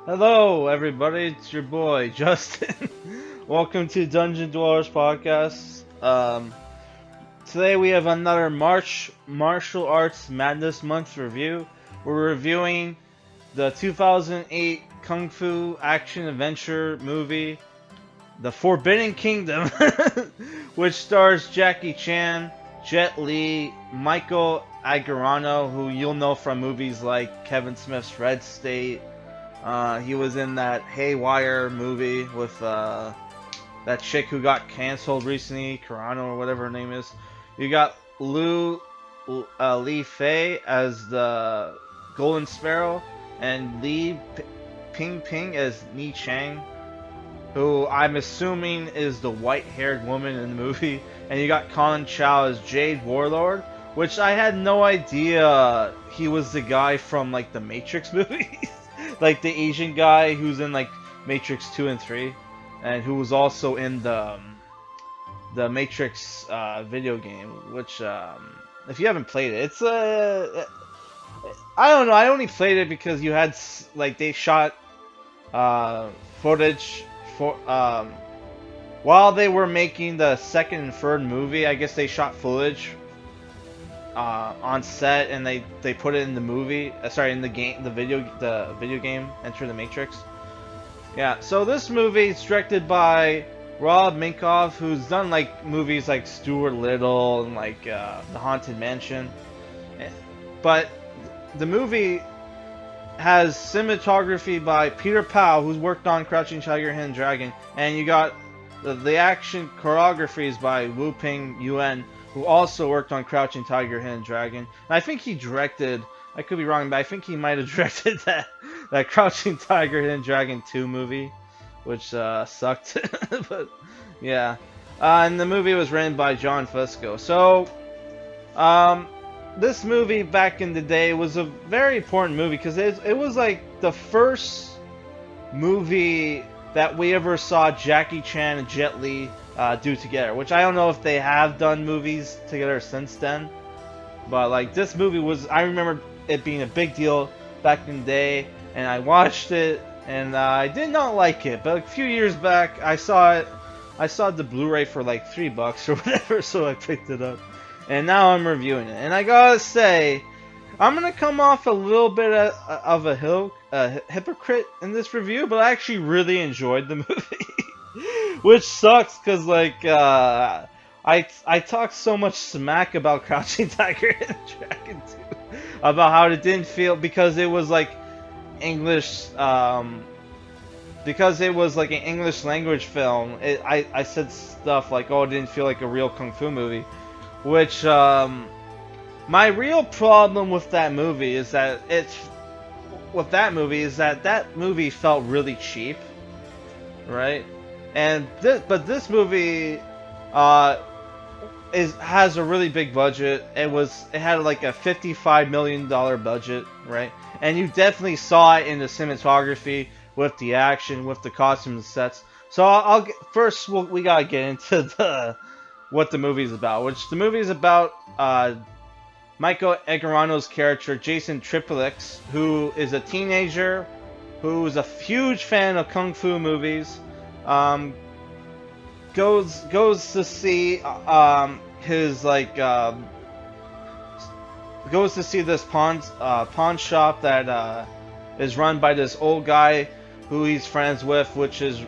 Hello, everybody. It's your boy Justin. Welcome to Dungeon Dwellers Podcast. Today we have another Martial Arts Madness Month review. We're reviewing the 2008 Kung Fu action adventure movie, The Forbidden Kingdom, which stars Jackie Chan, Jet Li, Michael Angarano, who you'll know from movies like Kevin Smith's Red State. He was in that Haywire movie with that chick who got canceled recently, Carano or whatever her name is. You got Li Fei as the Golden Sparrow, and Ping Ping as Ni Chang, who I'm assuming is the white-haired woman in the movie. And you got Colin Chou as Jade Warlord, which I had no idea he was the guy from like the Matrix movies. Like the Asian guy who's in like Matrix 2 and 3, and who was also in the Matrix video game, which if you haven't played it, it's I don't know, I only played it because you had like they shot footage for while they were making the second and third movie. I guess they shot footage on set, and they put it in the movie. Sorry, in the game, the video game, Enter the Matrix. Yeah. So this movie is directed by Rob Minkoff, who's done like movies like Stuart Little and like The Haunted Mansion. But the movie has cinematography by Peter Pau, who's worked on Crouching Tiger, Hidden Dragon, and you got the action choreography is by Woo-Ping Yuen, who also worked on Crouching Tiger, Hidden Dragon. And I think he directed, I could be wrong, but I think he might have directed that Crouching Tiger, Hidden Dragon 2 movie, which sucked. But yeah. And the movie was written by John Fusco. So, this movie back in the day was a very important movie because it was like the first movie that we ever saw Jackie Chan and Jet Li do together, which I don't know if they have done movies together since then, but like this movie was, I remember it being a big deal back in the day, and I watched it, and I did not like it, but a few years back I saw the Blu-ray for like $3 or whatever, so I picked it up, and now I'm reviewing it, and I gotta say, I'm gonna come off a little bit of a hypocrite in this review, but I actually really enjoyed the movie, which sucks because like I talked so much smack about Crouching Tiger and Dragon 2, about how it didn't feel because it was like English, because it was like an English language film. I said stuff like, oh, it didn't feel like a real kung fu movie, which my real problem with that movie is that that movie felt really cheap, right? And but this movie has a really big budget. It had like a $55 million budget, right? And you definitely saw it in the cinematography, with the action, with the costumes and sets. So first we gotta get into what the movie's about, which the movie is about Michael Angarano's character, Jason Triplix, who is a teenager who's a huge fan of kung fu movies, goes to see his like goes to see this pawn shop that is run by this old guy who he's friends with, which is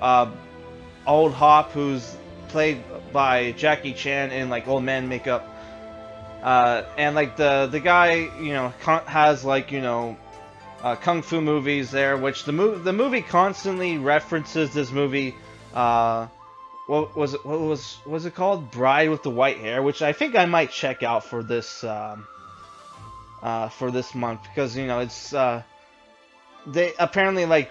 Old Hop, who's played by Jackie Chan in like old man makeup. And like the guy, you know, has like, you know, kung fu movies there, which the movie constantly references this movie. What was it called? Bride with the White Hair, which I think I might check out for this month, because you know it's they apparently like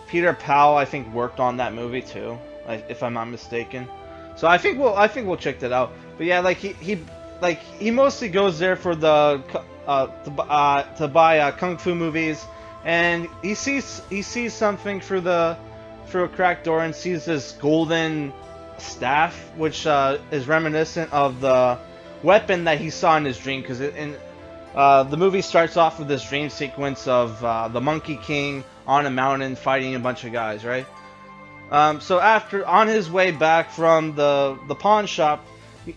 Peter Pau, I think, worked on that movie too, if I'm not mistaken. So I think we'll check that out. But yeah, like he mostly goes there for the to buy kung fu movies, and he sees something through a cracked door and sees this golden staff, which is reminiscent of the weapon that he saw in his dream. Because The movie starts off with this dream sequence of the Monkey King on a mountain fighting a bunch of guys, right? So after on his way back from the pawn shop,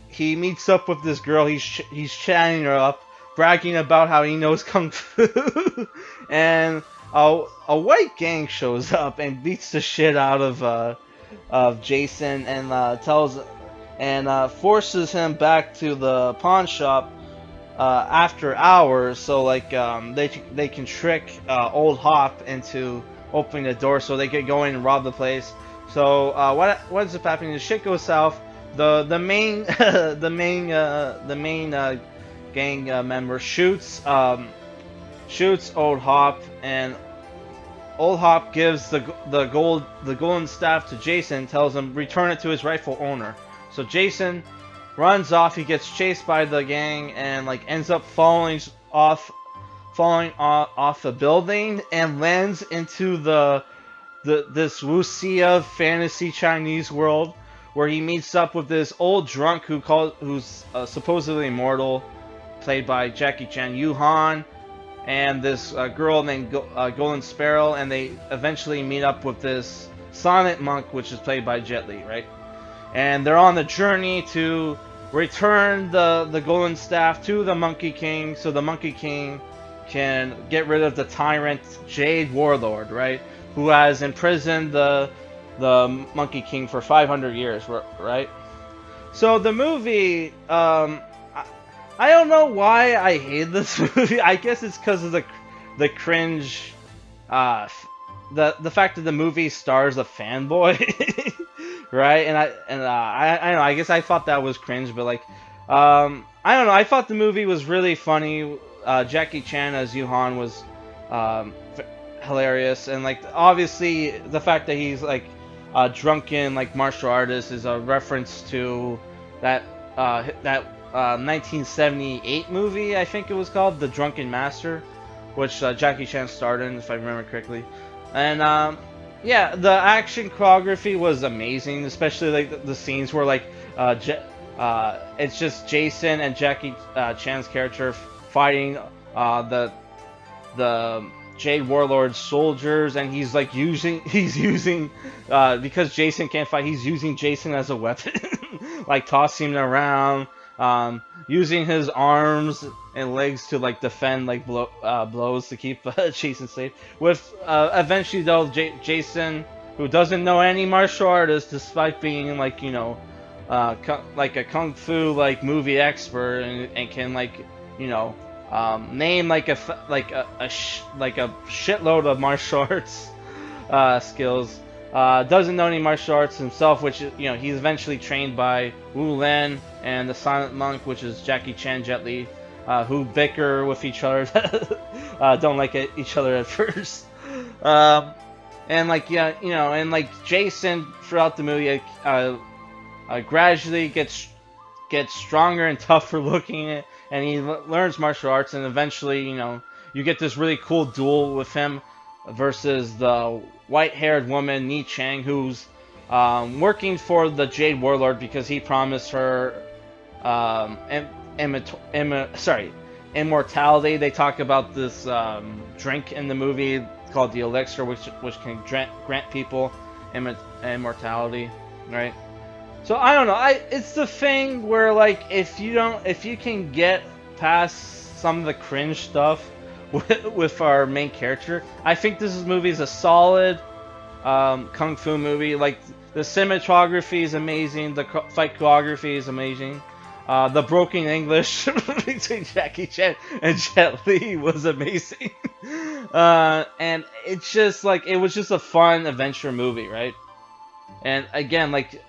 he meets up with this girl. He's chatting her up, bragging about how he knows kung fu, and a white gang shows up and beats the shit out of Jason and tells and forces him back to the pawn shop after hours, so like they can trick Old Hop into opening the door so they could go in and rob the place. So what ends up happening? The shit goes south. The main the main gang member shoots Old Hop, and Old Hop gives the golden staff to Jason, tells him return it to his rightful owner. So Jason runs off. He gets chased by the gang and like ends up falling off a building and lands into this wuxia fantasy Chinese world where he meets up with this old drunk who's supposedly immortal, played by Jackie Chan, Yu Han, and this girl named Golden Sparrow, and they eventually meet up with this silent monk, which is played by Jet Li, right? And they're on the journey to return the golden staff to the Monkey King, so the Monkey King can get rid of the tyrant Jade Warlord, right? Who has imprisoned the Monkey King for 500 years, right? So the movie, I don't know why I hate this movie. I guess it's because of the cringe, the fact that the movie stars a fanboy, right? I don't know. I guess I thought that was cringe, but like, I don't know. I thought the movie was really funny. Jackie Chan as Yuhan was hilarious, and like obviously the fact that he's like a drunken like martial artist is a reference to that 1978 movie, I think it was called, The Drunken Master, which Jackie Chan starred in, if I remember correctly. And yeah, the action choreography was amazing, especially like the scenes where like it's just Jason and Jackie Chan's character fighting the Jade Warlord's soldiers, and he's using because Jason can't fight, he's using Jason as a weapon, like tossing him around, using his arms and legs to like defend like blows to keep Jason safe. With eventually though, Jason, who doesn't know any martial artist, despite being like like a kung fu like movie expert, and can like name like a shitload of martial arts skills. Doesn't know any martial arts himself, which he's eventually trained by Wu Len and the Silent Monk, which is Jackie Chan, Jet Li, who bicker with each other, don't like each other at first. And like and like Jason throughout the movie gradually gets stronger and tougher looking, and he learns martial arts, and eventually you get this really cool duel with him versus the white-haired woman Ni Chang, who's working for the Jade Warlord because he promised her immortality. They talk about this drink in the movie called the elixir, which can grant people immortality, right? So I don't know. It's the thing where like if you can get past some of the cringe stuff with our main character, I think this movie is a solid kung fu movie. Like the cinematography is amazing, the fight choreography is amazing, the broken English between Jackie Chan and Jet Li was amazing, and it's just like it was just a fun adventure movie, right? And again, like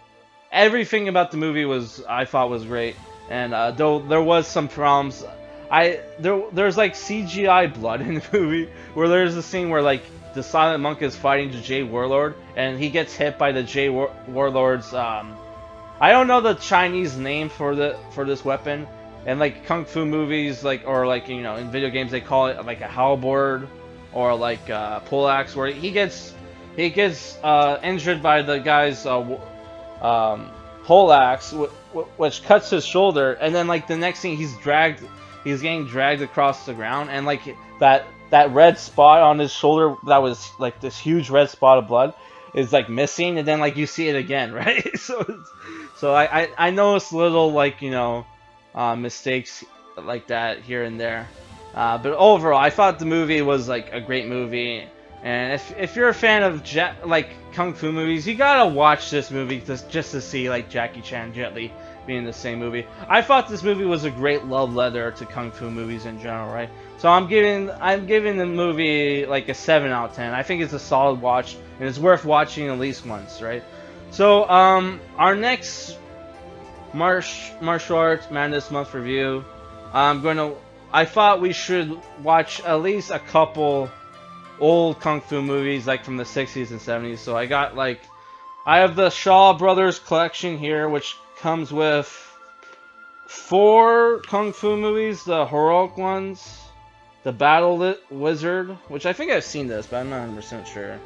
everything about the movie I thought was great, and though there was some problems, there's like CGI blood in the movie where there's a scene where like the Silent Monk is fighting the Jade Warlord, and he gets hit by the Jade Warlord's I don't know the Chinese name for this weapon, and like kung fu movies or in video games they call it like a halberd or like a pole axe, where he gets injured by the guy's pole axe, which cuts his shoulder, and then like the next thing he's he's getting dragged across the ground, and like that red spot on his shoulder that was like this huge red spot of blood is like missing, and then like you see it again, right? So I noticed little like mistakes like that here and there. But overall, I thought the movie was like a great movie. And if you're a fan of like kung fu movies, you gotta watch this movie just to see like Jackie Chan, Jet Li being in the same movie. I thought this movie was a great love letter to kung fu movies in general, right? So I'm giving the movie like a 7 out of 10. I think it's a solid watch and it's worth watching at least once, right? So our next martial arts madness month review, I thought we should watch at least a couple old kung fu movies like from the 60s and 70s. So I have the Shaw Brothers collection here, which comes with 4 kung fu movies, the heroic ones, the Battle Wizard, which I think I've seen this, but I'm not 100% sure.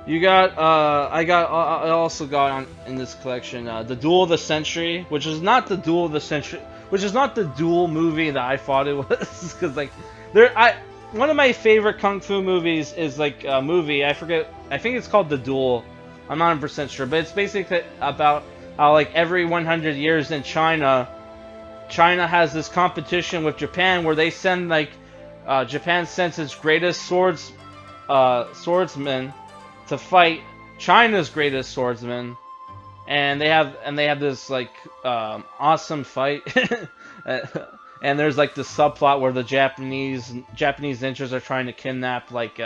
You got, I also got in this collection, the Duel of the Century, which is not the Duel of the Century, which is not the Duel movie that I thought it was, because like, one of my favorite kung fu movies is like a movie, I think it's called The Duel, I'm not 100% sure, but it's basically about how like every 100 years in China has this competition with Japan where they send like, Japan sends its greatest swordsmen to fight China's greatest swordsman, and they have this like awesome fight, and there's like this subplot where the Japanese ninjas are trying to kidnap like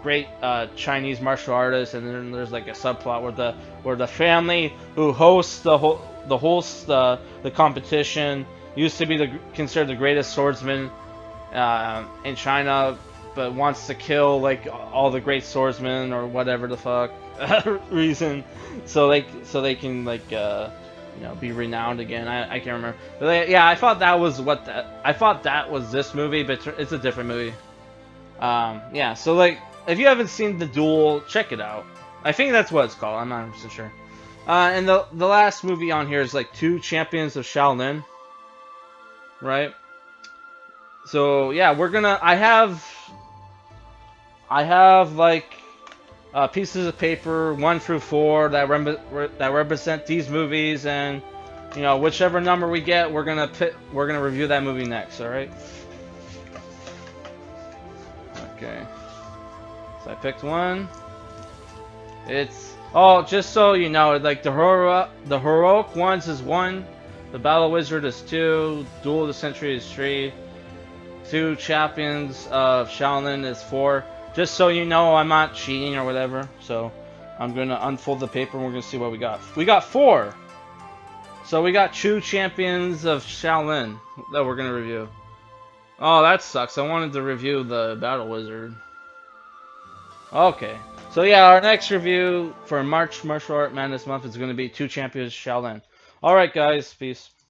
great Chinese martial artists, and then there's like a subplot where the family who hosts the competition used to be considered the greatest swordsman in China, but wants to kill like all the great swordsmen or whatever the fuck reason, so they can like be renowned again. I can't remember, but yeah, I thought that was this movie, but it's a different movie. Yeah, so like if you haven't seen The Duel, check it out. I think that's what it's called. I'm not 100% sure. And the last movie on here is like Two Champions of Shaolin, right? So yeah, I have like pieces of paper 1 through 4 that represent these movies, and whichever number we get, we're gonna review that movie next. All right. Okay. So I picked one. Just so you know, like the heroic ones is 1, the Battle Wizard is 2, Duel of the Century is 3, Two Champions of Shaolin is 4. Just so you know, I'm not cheating or whatever. So I'm gonna unfold the paper and we're gonna see what we got. We got 4. So we got Two Champions of Shaolin that we're gonna review. Oh, that sucks. I wanted to review the Battle Wizard. Okay. So yeah, our next review for March Martial Art Madness Month is going to be Two Champions Shaolin. Alright guys, peace.